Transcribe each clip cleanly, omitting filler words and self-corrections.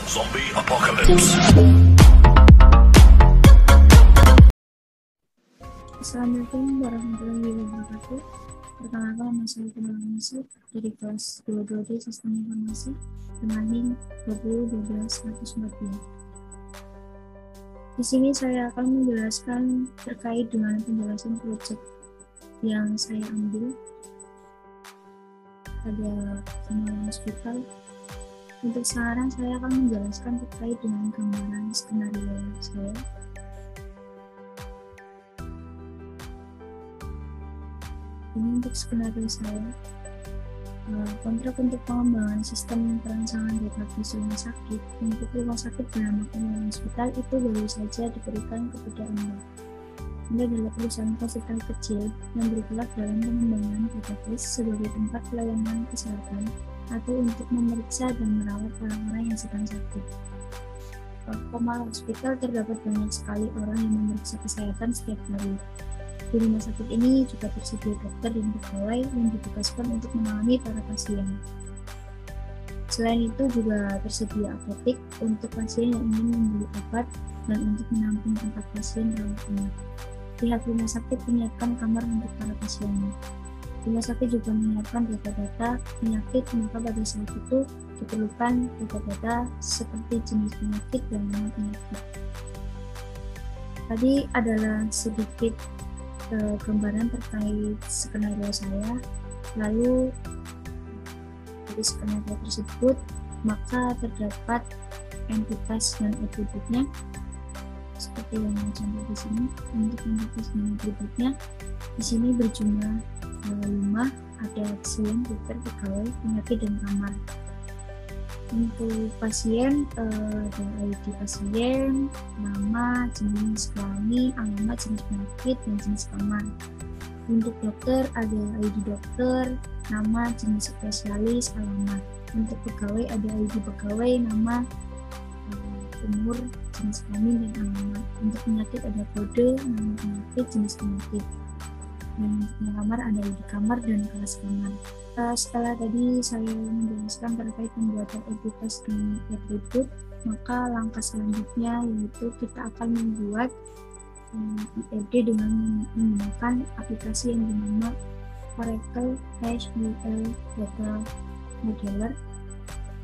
Zombie Apocalypse. Assalamualaikum warahmatullahi wabarakatuh. Perkenalkan, nama saya Peneliti dari kelas 22D Sistem Informasi dengan NIM 2012-140. Di sini saya akan menjelaskan terkait dengan penjelasan proyek yang saya ambil pada General Hospital. Untuk sekarang saya akan menjelaskan terkait dengan gambaran skenario saya. Ini untuk skenario saya. Kontrak untuk pengembangan sistem perancangan database rumah sakit untuk rumah sakit bernama General Hospital itu baru saja diberikan kepada Anda. Anda adalah perusahaan konsultan kecil yang bergerak dalam pengembangan database sebagai tempat pelayanan kesehatan atau untuk memeriksa dan merawat orang-orang yang sedang sakit. General Hospital terdapat banyak sekali orang yang memeriksa kesehatan setiap hari. Di rumah sakit ini juga tersedia dokter dan pegawai yang ditugaskan untuk menangani para pasien. Selain itu juga tersedia apotek untuk pasien yang ingin membeli obat dan untuk menampung tempat pasien rawat inap. Pihak rumah sakit menyiapkan kamar untuk para pasiennya. Rumah sakit juga menyiapkan data-data penyakit, maka pada saat itu diperlukan data-data seperti jenis penyakit dan nama penyakit. Tadi adalah sedikit gambaran terkait skenario saya. Lalu dari skenario tersebut maka terdapat entitas dan atributnya seperti yang contoh di sini. Untuk entitas dan atributnya di sini berjumlah 5, ada pasien, dokter, pegawai, penyakit, dan kamar. Untuk pasien ada ID pasien, nama, jenis kelamin, alamat, jenis penyakit, dan jenis kamar. Untuk dokter ada ID dokter, nama, jenis spesialis, alamat. Untuk pegawai ada ID pegawai, nama, umur, jenis kelamin, dan alamat. Untuk penyakit ada kode, nama penyakit, jenis penyakit. Dan untuk kamar ada ID kamar dan kelas kamar. Setelah tadi saya menjelaskan terkait pembuatan entitas dan atribut, maka langkah selanjutnya yaitu kita akan membuat IRD dengan menggunakan aplikasi yang bernama Oracle SQL Data Modeler.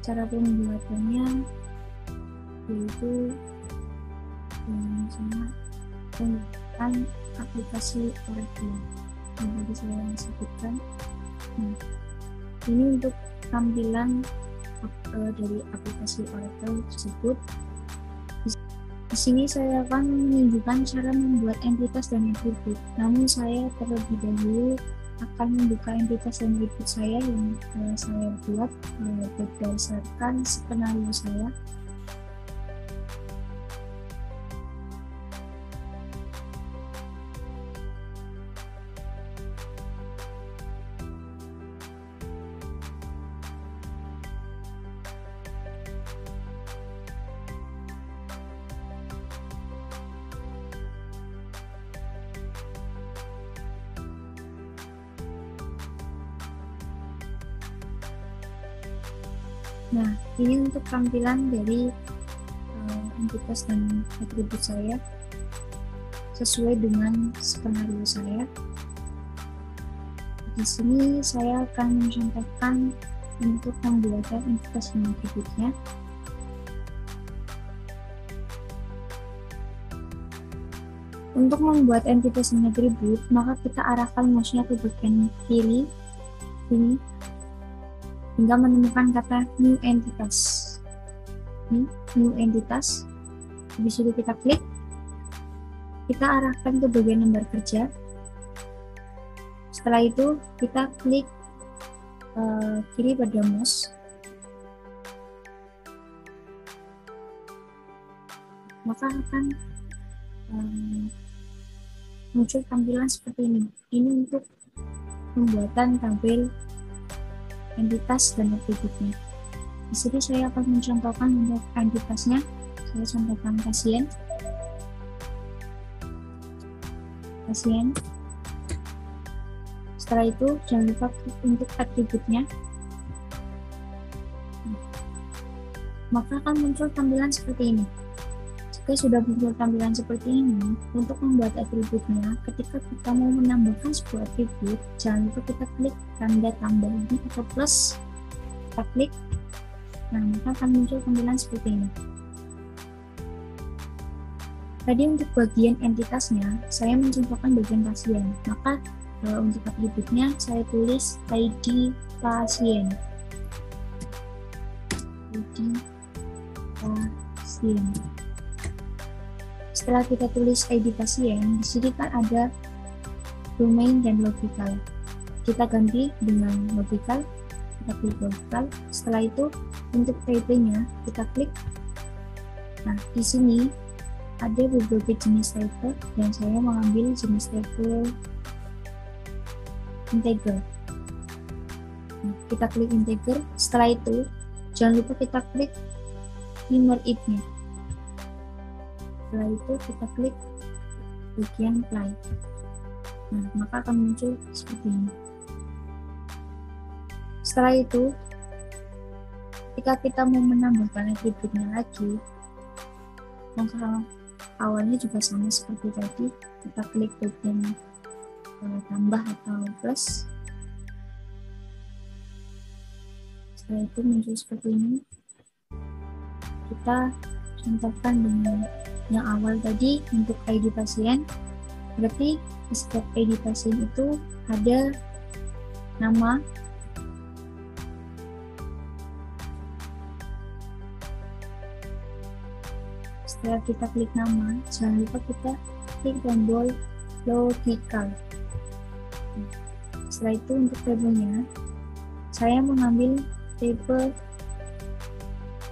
Cara pembuatannya yaitu misalnya menggunakan aplikasi Oracle yang tadi saya sebutkan. Ini untuk tampilan dari aplikasi Oracle tersebut. Di sini saya akan menunjukkan cara membuat entitas dan atribut. Namun saya terlebih dahulu akan membuka entitas dan atribut saya yang saya buat berdasarkan skenario saya. Nah, ini untuk tampilan dari entitas dan atribut saya sesuai dengan skenario saya. Di sini saya akan mencontohkan untuk pembuatan entitas dan atributnya. Untuk membuat entitas dan atribut, maka kita arahkan mouse-nya ke bagian kiri ini hingga menemukan kata new entitas. New entitas. Habis itu kita klik. Kita arahkan ke bagian lembar kerja. Setelah itu kita klik kiri pada mouse. Maka akan muncul tampilan seperti ini. Ini untuk pembuatan tabel entitas dan atributnya. Di sini saya akan mencontohkan untuk entitasnya. Saya contohkan pasien. Setelah itu jangan lupa klik untuk atributnya. maka akan muncul tampilan seperti ini. Jika sudah muncul tampilan seperti ini, untuk membuat atributnya, ketika kita mau menambahkan sebuah atribut, jangan lupa kita klik tanda tambah ini atau plus, kita klik, nah maka akan muncul tampilan seperti ini. Tadi untuk bagian entitasnya, saya mencontohkan bagian pasien, maka untuk atributnya saya tulis ID pasien. ID pasien. Setelah kita tulis ID pasien, di sini kan ada domain dan logical. Kita ganti dengan logical, kita klik logical. Setelah itu untuk type-nya kita klik. Nah, di sini ada beberapa jenis type dan saya mengambil jenis type integer. Nah, kita klik integer. Setelah itu jangan lupa kita klik primer if-nya. Setelah itu kita klik bagian apply. Nah, maka akan muncul seperti ini. Setelah itu, ketika kita mau menambahkan atributnya lagi, langkah awalnya juga sama seperti tadi. Kita klik bagian tambah atau plus. Setelah itu muncul seperti ini. Kita contohkan dengan yang awal tadi untuk ID pasien, berarti di setiap ID pasien itu ada nama, setelah kita klik nama, jangan lupa kita klik tombol logical. Setelah itu untuk tabelnya, saya mengambil tabel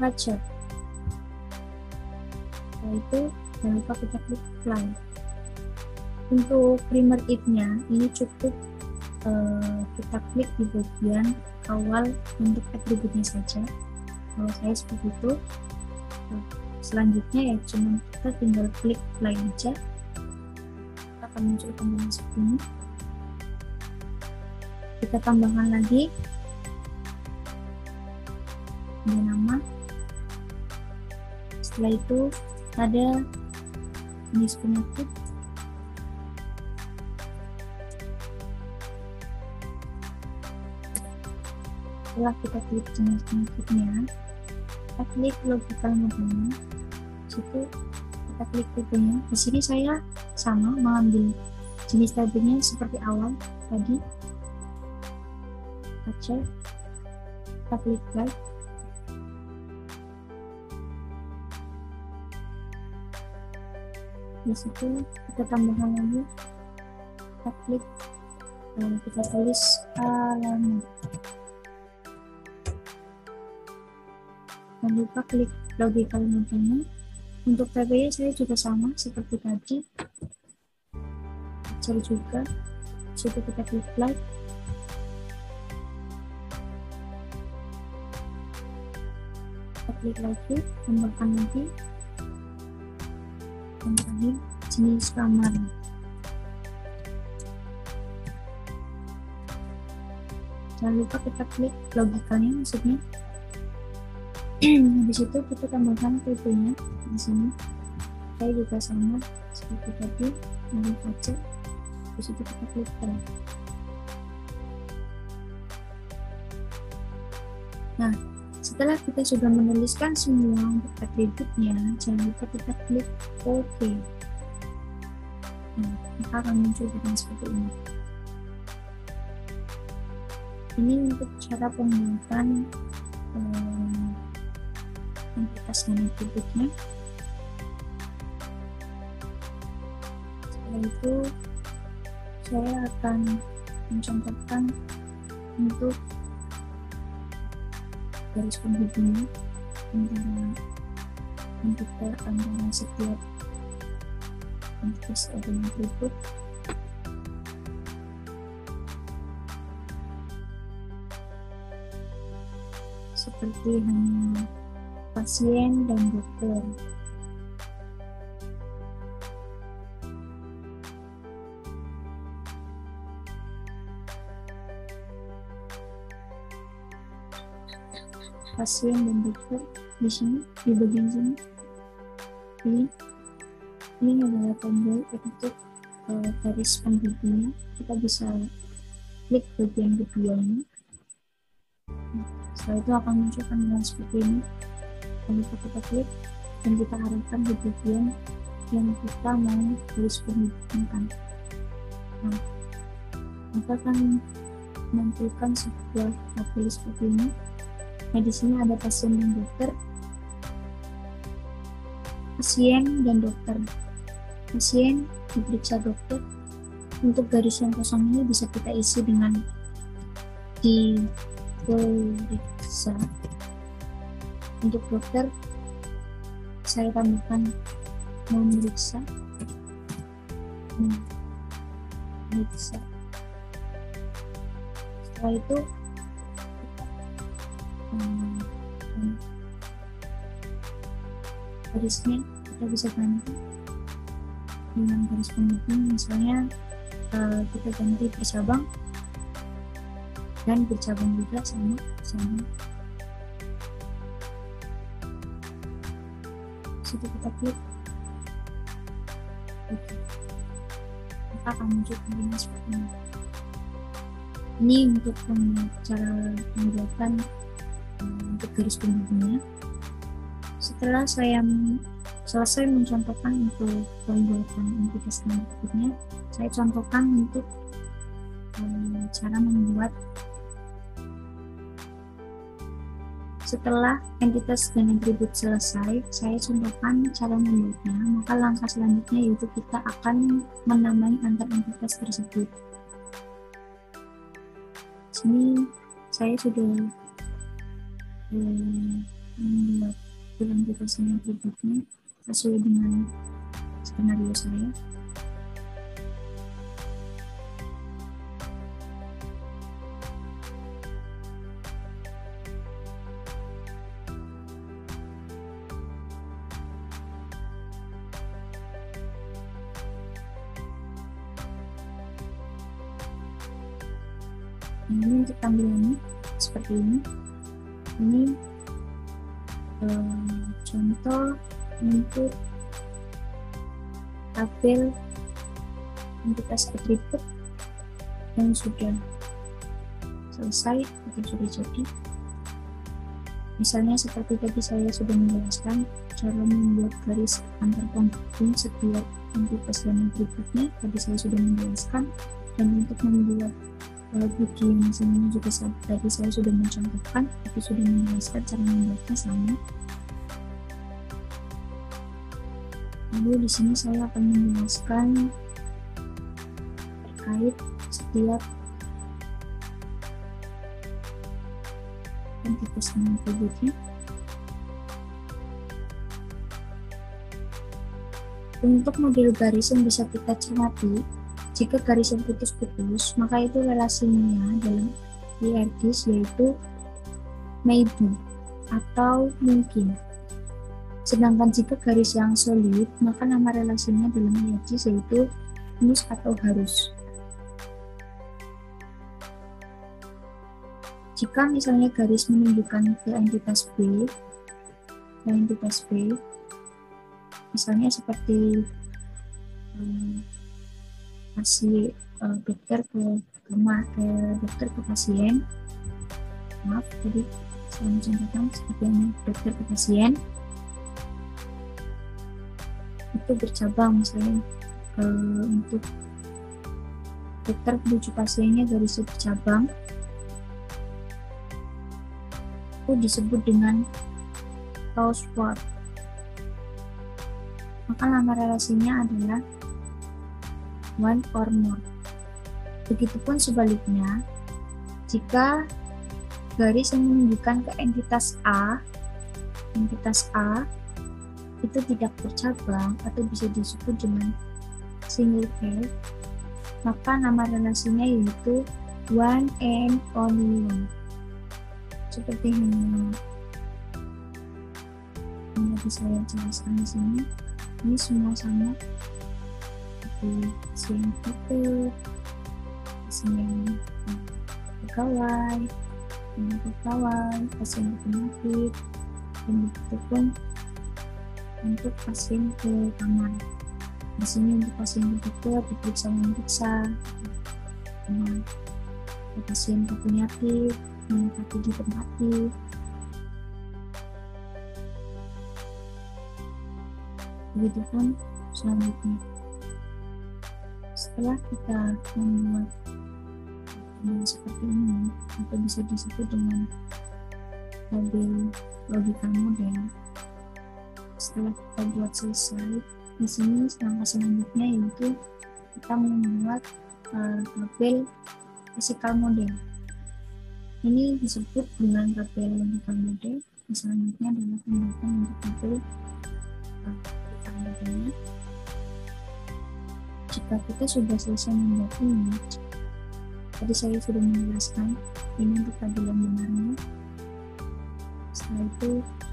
Watcher. Setelah itu jangan lupa kita klik apply. Untuk primer if-nya ini cukup kita klik di bagian awal untuk atributnya saja. Kalau saya seperti itu. Selanjutnya ya cuma kita tinggal klik apply aja, akan muncul tampilan seperti ini. Kita tambahkan lagi ada nama. Setelah itu ada jenis penyakit, setelah kita klik jenis penyakitnya, kita klik logical mode-nya. Situ kita klik tabelnya. Di sini saya sama mengambil jenis tabelnya seperti awal tadi. Baca, kita klik apply. Di situ kita tambahkan lagi, kita klik, kita tulis alamat. Jangan lupa klik logical mode-nya. Untuk tabelnya saya juga sama seperti tadi, cari juga. Situ kita klik apply. Kita klik lagi, tambahkan lagi. Dan terakhir jenis kamar. Jangan lupa kita klik logicalnya, maksudnya. Di situ kita tambahkan tabelnya. Di sini saya juga sama seperti tadi, lalu baca. Di situ kita klik apply. Nah, setelah kita sudah menuliskan semua untuk atributnya, jangan lupa kita klik OK. Nah, maka akan muncul dengan seperti ini. Ini untuk cara pembuatan entitas dan atributnya. Setelah itu, saya akan mencontohkan untuk garis penghubungnya antara setiap entitas dan atribut. Seperti hanya pasien dan dokter. Pasien dan dokter. di sini, di bagian sini. Ini adalah tombol untuk garis penghubungnya. Kita bisa klik bagian kedua ini. Setelah itu akan muncul tampilan seperti ini. Lalu kita klik dan kita arahkan di bagian yang kita mau garis penghubungkan. Nah, maka akan menampilkan sebuah tabel seperti ini. Nah, di sini ada pasien dan dokter. Pasien dan dokter. Pasien diperiksa dokter. Untuk garis yang kosong ini bisa kita isi dengan diperiksa. Untuk dokter, saya tambahkan memeriksa. Memeriksa. Setelah itu garisnya kita bisa ganti dengan garis penghubung, misalnya kita ganti bercabang dan bercabang juga sama. Situ kita klik, maka akan muncul tampilan seperti ini. Ini untuk cara pembuatan untuk garis penghubungnya. Setelah saya selesai mencontohkan untuk pembuatan entitas berikutnya, saya contohkan untuk cara membuat. Setelah entitas dan atribut selesai, saya contohkan cara membuatnya. Maka langkah selanjutnya yaitu kita akan menamai antar entitas tersebut. Sini saya sudah membuat entitas dan atributnya sesuai dengan skenario saya. Ini untuk tampilannya seperti ini. Ini contoh untuk tabel entitas atribut yang sudah selesai atau sudah jadi. Misalnya seperti tadi saya sudah menjelaskan cara membuat garis antar penghubung setiap entitas dan atributnya. Tadi saya sudah menjelaskan, dan untuk membuat bagian misalnya juga tadi saya sudah mencontohkan, tapi sudah menjelaskan cara membuatnya sama. Lalu di sini saya akan menjelaskan terkait setiap entitas dan atributnya. Untuk model garis yang bisa kita cermati, jika garis yang putus-putus, maka itu relasinya dalam IRGIS yaitu maybe atau mungkin. Sedangkan jika garis yang solid, maka nama relasinya dalam IRGIS yaitu must atau harus. Jika misalnya garis menunjukkan ke entitas B, misalnya seperti dokter ke pasien, maaf tadi saya mencontohkan seperti ini, dokter ke pasien itu bercabang, misalnya untuk dokter menuju pasiennya garisnya bercabang, itu disebut dengan crossword. Maka nama relasinya adalah one or more. Begitupun sebaliknya, jika garis yang menunjukkan ke entitas A itu tidak bercabang atau bisa disebut dengan single pair, maka nama relasinya yaitu one and only one. Seperti yang bisa saya jelaskan di sini, ini semua sama. Pasien dokter, pasien pegawai, pasien penyakit, dan begitu pun untuk pasien ke kamar. Di sini untuk pasien ke diperiksa pasien penyakit, menempati di tempati. Begitupun selanjutnya. Setelah kita membuat seperti ini, atau bisa disebut dengan tabel logika model. Setelah kita buat selesai, di sini langkah selanjutnya yaitu kita membuat tabel physical model. Ini disebut dengan tabel logical model. Selanjutnya adalah pembuatan untuk tabel logical modelnya. Jika kita sudah selesai membuat ini, tadi saya sudah menjelaskan ini untuk tabel yang benarnya. Setelah itu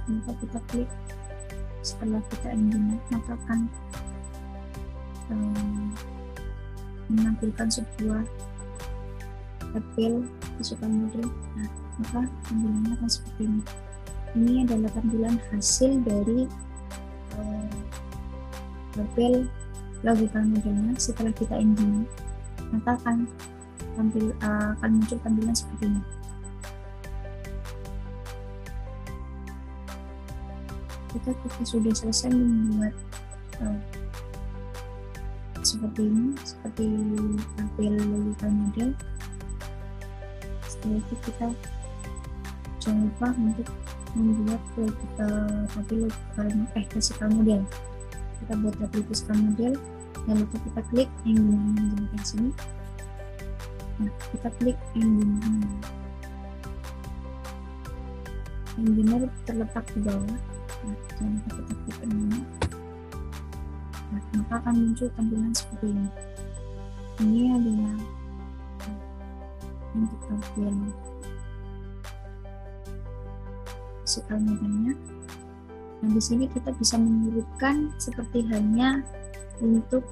maka kita klik. Setelah kita ingin, maka akan menampilkan sebuah tabel physical model. Nah, maka tampilannya akan seperti ini. Ini adalah tampilan hasil dari tabel logical modelnya. Setelah kita engine, maka akan muncul tampilan seperti ini. Kita sudah selesai membuat seperti ini, seperti tabel logical model. Setelah itu kita jangan lupa untuk membuat tabel physical model. Kita buat tabel physical model, lalu kita klik engine di sini. Nah, kita klik engine. Engine terletak di bawah. Nah, jangan lupa kita klik ini. Nah, maka akan muncul tampilan seperti ini. Ini adalah untuk tabel physical modelnya. Nah, di sini kita bisa mengurutkan seperti halnya untuk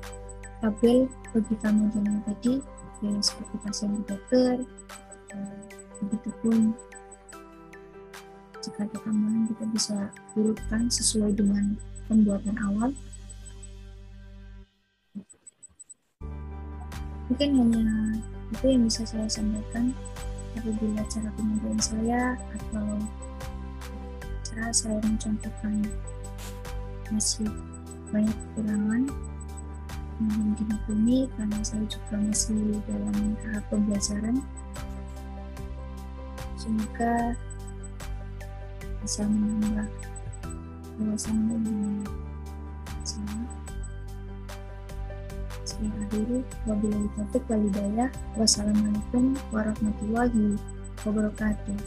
tabel logical modelnya tadi, ya, seperti pasien ke dokter. Begitupun jika ada tambahan, kita bisa urutkan sesuai dengan pembuatan awal. Mungkin hanya itu yang bisa saya sampaikan. Apabila cara penyampaian saya atau cara saya mencontohkan masih banyak kekurangan, mohon dimaklumi karena saya juga masih dalam tahap pembelajaran. Semoga bisa menambah wawasan ilmu saya. Saya akhiri, wabillahi taufiq wal hidayah. Wassalamualaikum warahmatullahi wabarakatuh.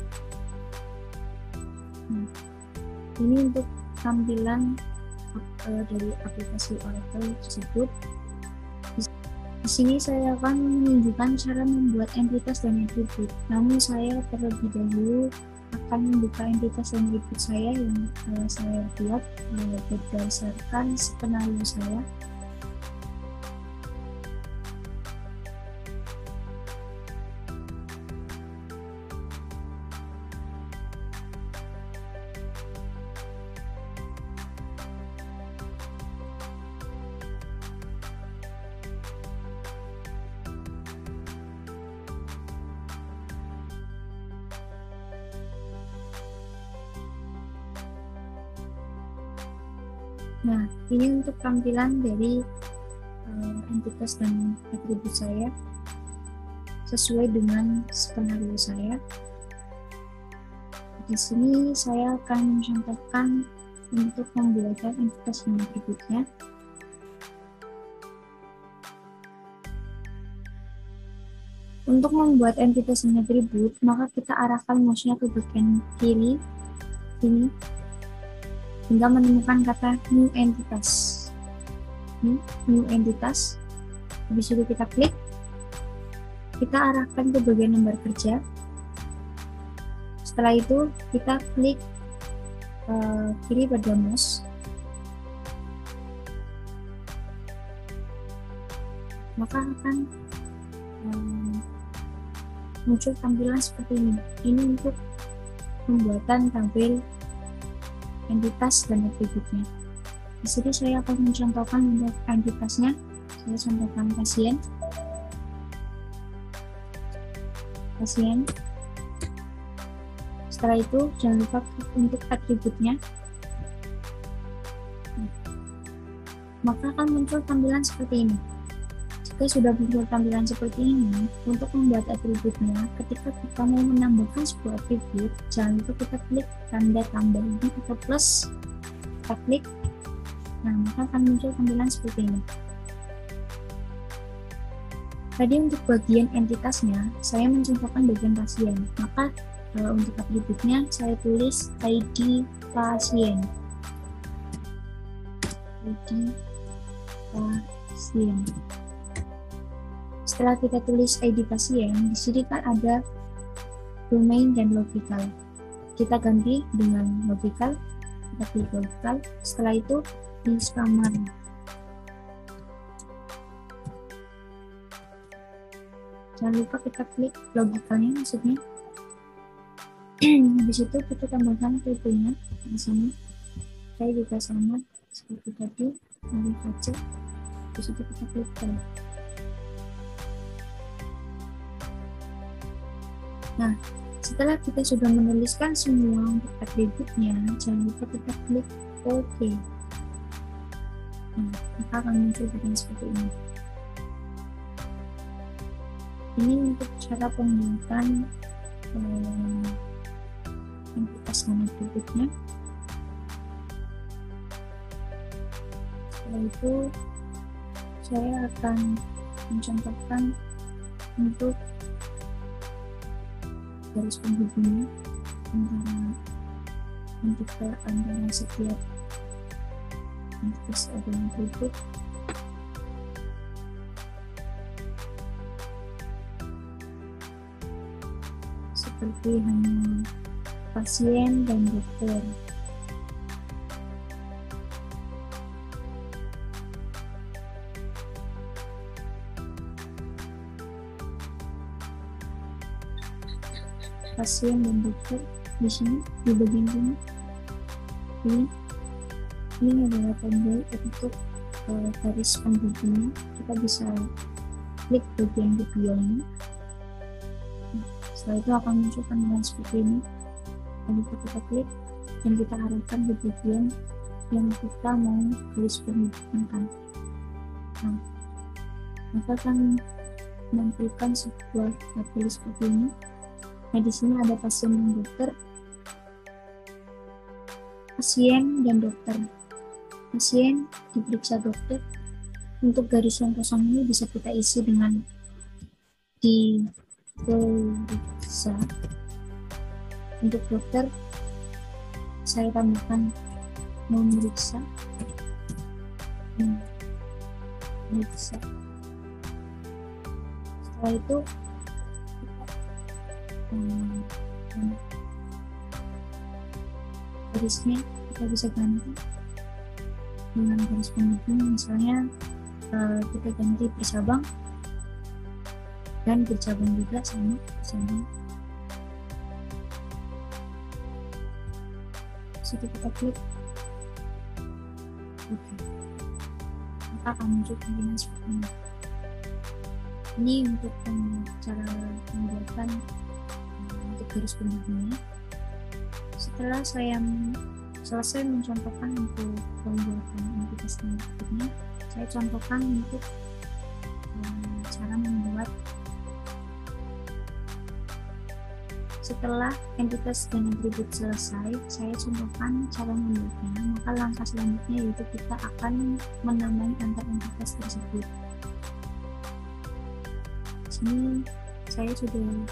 Nah, ini untuk tampilan dari aplikasi Oracle tersebut. Di sini saya akan menunjukkan cara membuat entitas dan atribut. Namun saya terlebih dahulu akan membuka entitas dan atribut saya yang saya buat berdasarkan skenario saya. Nah, ini untuk tampilan dari entitas dan atribut saya sesuai dengan skenario saya. Di sini saya akan mencontohkan untuk membuat entitas dan atributnya. Untuk membuat entitas dan atribut, maka kita arahkan mouse-nya ke bagian kiri sini hingga menemukan kata new entitas. New entitas. Habis itu kita klik. Kita arahkan ke bagian lembar kerja. Setelah itu kita klik kiri pada mouse. Maka akan muncul tampilan seperti ini. Ini untuk pembuatan tabel entitas dan atributnya. Di sini saya akan mencontohkan untuk entitasnya. Saya contohkan pasien. Setelah itu jangan lupa untuk atributnya. Maka akan muncul tampilan seperti ini. Jika sudah muncul tampilan seperti ini, untuk membuat atributnya, ketika kita mau menambahkan sebuah atribut, jangan lupa kita klik tanda tambah ini atau plus. Kita klik, nah maka akan muncul tampilan seperti ini. Tadi untuk bagian entitasnya, saya mencontohkan bagian pasien. Maka untuk atributnya, saya tulis ID pasien. ID pasien. Setelah kita tulis ID pasien, di sini kan ada domain dan logical. Kita ganti dengan logical. Kita klik logical. Setelah itu di summary. Jangan lupa kita klik logicalnya, maksudnya. Di situ kita tambahkan atributnya di sini. Saya juga sama seperti tadi, mari baca. Di situ kita klik play. Nah, setelah kita sudah menuliskan semua untuk atributnya, jangan lupa kita klik OK. Nah, maka akan muncul bagian seperti ini. Ini untuk cara pembuatan entitas dan atributnya. Setelah itu, saya akan mencontohkan untuk garis penghubungnya antara setiap entitas dan atribut. Seperti hanya pasien dan dokter. Pasien dan dokter di sini di bagian ini adalah tombol untuk garis penghubungnya. Kita bisa klik bagian keduanya. Setelah itu akan muncul tampilan seperti ini. Lalu kita klik dan kita arahkan ke bagian yang kita mau garis penghubungkan. Nah, maka akan menampilkan sebuah tabel seperti ini. Nah, di sini ada pasien dan dokter. Pasien dan dokter. Pasien diperiksa dokter. Untuk garis yang kosong ini bisa kita isi dengan diperiksa. Untuk dokter, saya tambahkan memeriksa. Setelah itu garisnya kita bisa ganti dengan garis penghubung, misalnya kita ganti bercabang dan bercabang juga sama bercabang. Situ kita klik oke, maka akan muncul tampilan seperti ini. Ini untuk cara pembuatan untuk garis penghubungnya. Setelah saya selesai mencontohkan untuk pembuatan entitas dan atributnya, saya contohkan untuk cara membuat. Setelah entitas dan atribut selesai, saya contohkan cara membuatnya. Maka langkah selanjutnya yaitu kita akan menamai antar entitas tersebut. Di sini saya sudah membuat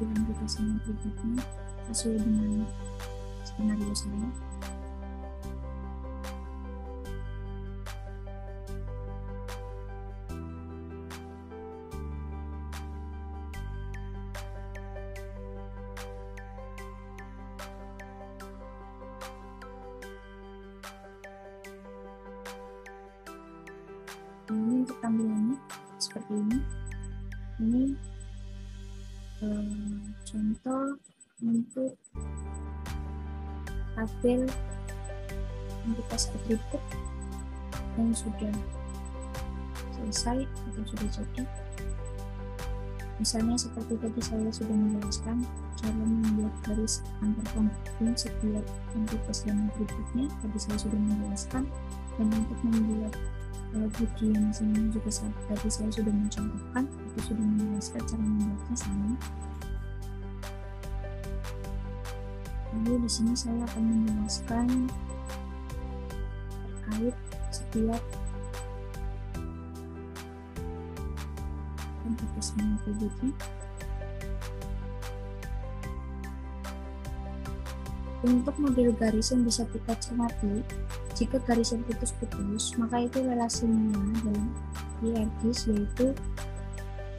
entitas dan atributnya sesuai dengan skenario saya. Ini untuk tampilannya seperti ini. Ini contoh untuk tabel entitas atribut yang sudah selesai atau sudah jadi. Misalnya seperti tadi saya sudah menjelaskan cara membuat garis antar komponen setiap entitas dan atributnya, tadi saya sudah menjelaskan. Dan untuk membuat body yang misalnya juga tadi saya sudah mencontohkan atau sudah menjelaskan cara membuatnya sama. Lalu di sini saya akan menjelaskan terkait setiap entitas dan atributnya. Untuk model garis yang bisa kita cermati, jika garis yang putus-putus, maka itu relasinya dalam hierarkis yaitu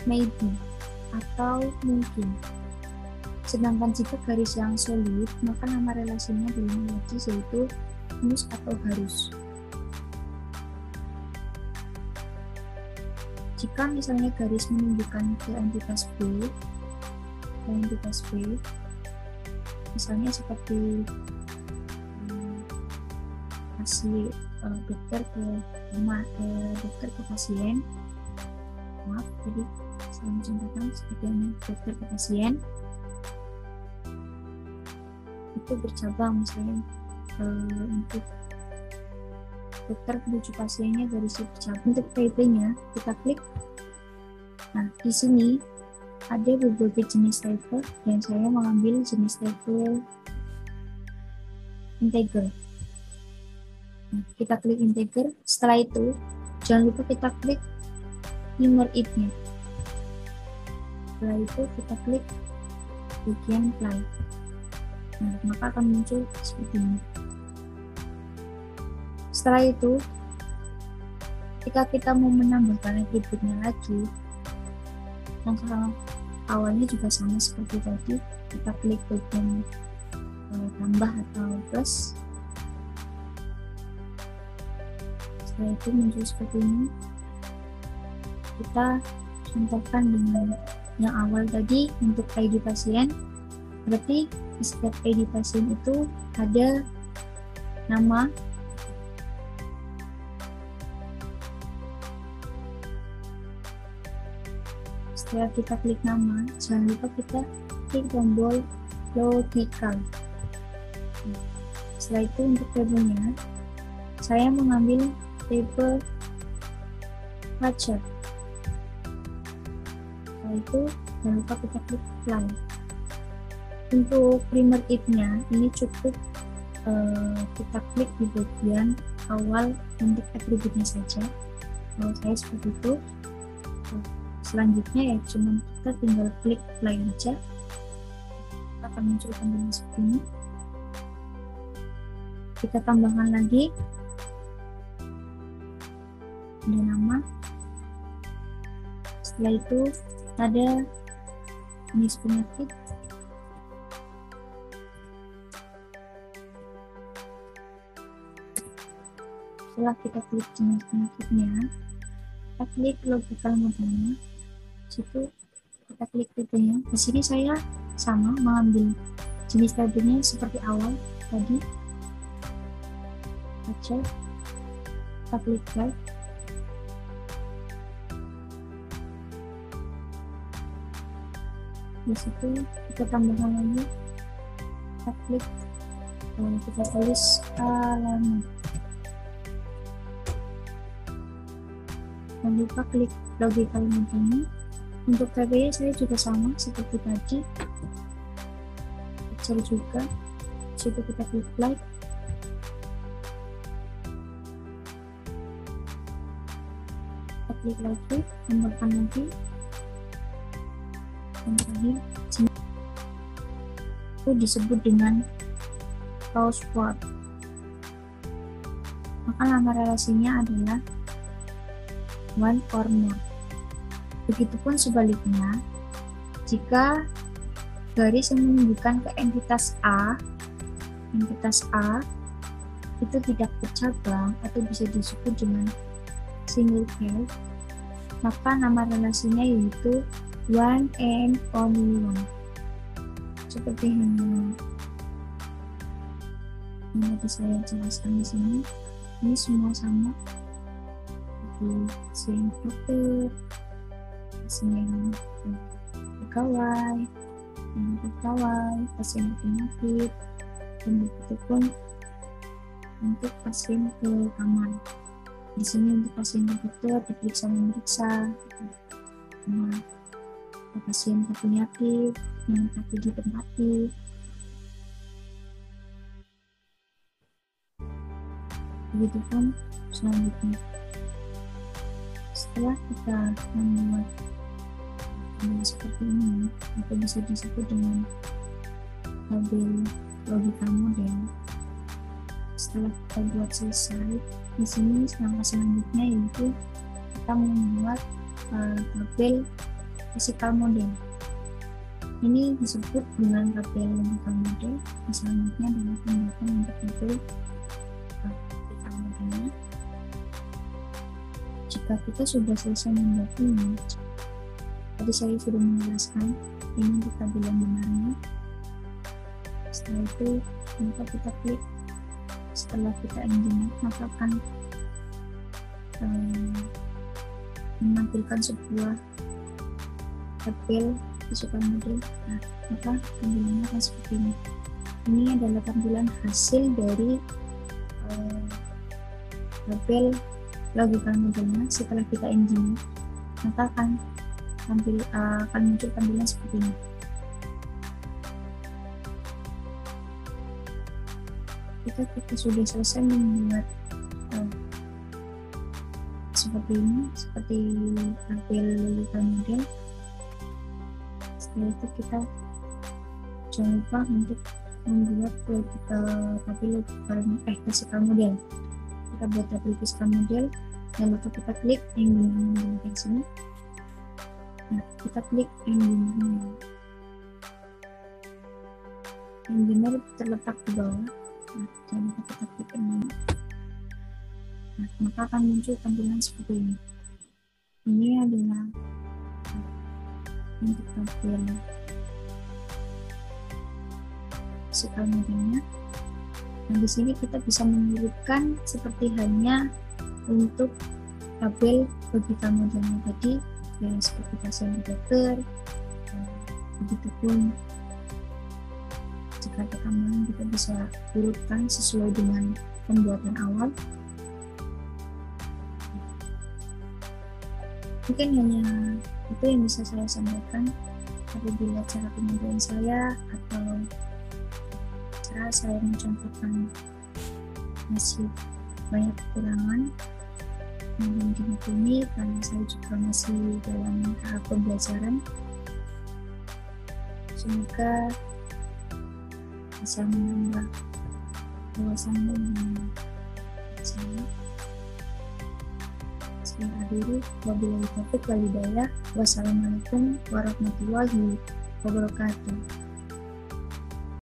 maybe atau mungkin. Sedangkan jika garis yang solid, maka nama relasinya dalam hierarkis yaitu must atau harus. Jika misalnya garis menunjukkan ke entitas B, misalnya seperti kasih dokter ke pasien, maaf tadi saya mencontohkan seperti ini, dokter ke pasien itu bercabang, misalnya untuk dokter menuju pasiennya dari bercabang. Untuk type-nya kita klik. Nah, di sini ada beberapa jenis type dan saya mengambil jenis type integer. Nah, kita klik integer. Setelah itu jangan lupa kita klik primer if-nya. Setelah itu kita klik bagian apply. Nah, maka akan muncul seperti ini. Setelah itu, ketika kita mau menambahkan atributnya lagi, langkah awalnya juga sama seperti tadi. Kita klik bagian tambah atau plus. Setelah itu muncul seperti ini. Kita contohkan dengan yang awal tadi untuk ID pasien. Berarti di setiap ID pasien itu ada nama, setelah kita klik nama, jangan lupa kita klik tombol logical. Setelah itu untuk tabelnya, saya mengambil tabel wajar. Setelah itu jangan lupa kita klik apply. Untuk primer if-nya ini cukup kita klik di bagian awal untuk atributnya saja. Kalau saya seperti itu. Selanjutnya ya cuma kita tinggal klik apply aja, kita akan muncul tampilan seperti ini. Kita tambahkan lagi ada nama, setelah itu ada jenis penyakit, setelah kita klik jenis penyakitnya, kita klik logical modalnya. Situ kita klik tabelnya. Di sini saya sama mengambil jenis tabelnya seperti awal tadi aja. Kita klik back. Di situ kita tambahkan lagi. Kita klik kita tulis alamat. Jangan lupa klik logical modalnya. Untuk tabelnya saya juga sama seperti tadi, kecil juga. Situ kita klik like. Kita klik lagi, tambahkan lagi. Dan terakhir itu disebut dengan password. Maka nama relasinya adalah one or more. Begitupun sebaliknya, jika garis yang menunjukkan ke entitas A itu tidak bercabang atau bisa disebut dengan single cell, maka nama relasinya yaitu one and only one. seperti yang tadi saya jelaskan di sini, ini semua sama, seperti pasien dokter, pasien pegawai, pasien penyakit, dan begitu pun untuk pasien ke kamar. Di sini untuk pasien ke dokter diperiksa, sama pasien ke penyakit menempati di tempati. Begitupun selanjutnya. Setelah kita membuat seperti ini, atau bisa disebut dengan tabel logika model. Setelah kita buat selesai, di sini langkah selanjutnya yaitu kita membuat tabel physical model. Ini disebut dengan tabel logika model. Selanjutnya adalah tindakan untuk tabel physical modelnya. Jika kita sudah selesai membuat ini, tadi saya sudah menjelaskan ini untuk tabel yang benarnya. Setelah itu, maka kita klik. Setelah kita engineer, maka akan menampilkan sebuah tabel physical model. Nah, maka tampilannya akan seperti ini. Ini adalah tampilan hasil dari tabel logical modelnya. Setelah kita engineer, maka akan muncul tampilan seperti ini. Jika kita sudah selesai membuat seperti ini, seperti tabel logical model, setelah itu kita jangan lupa untuk membuat tabel physical model. Kita buat tabel physical model, lalu kita klik yang dimana di sini. Nah, kita klik engineer terletak di bawah. Nah, jangan lupa kita klik engineer. Nah, maka akan muncul tampilan seperti ini. Ini adalah untuk tabel physical modelnya. Nah, di sini kita bisa menyebutkan seperti halnya untuk tabel logical modelnya tadi, ya, seperti pasien dokter. Begitupun jika rekaman kita bisa urutkan sesuai dengan pembuatan awal. Mungkin hanya itu yang bisa saya sampaikan. Apabila cara penyampaian saya atau cara saya mencontohkan masih banyak kekurangan, mohon dimaklumi karena saya juga masih dalam tahap pembelajaran. Semoga bisa menambah wawasan dengan saya. Saya akhiri, wabillahi taufiq wal hidayah. Wassalamualaikum warahmatullahi wabarakatuh.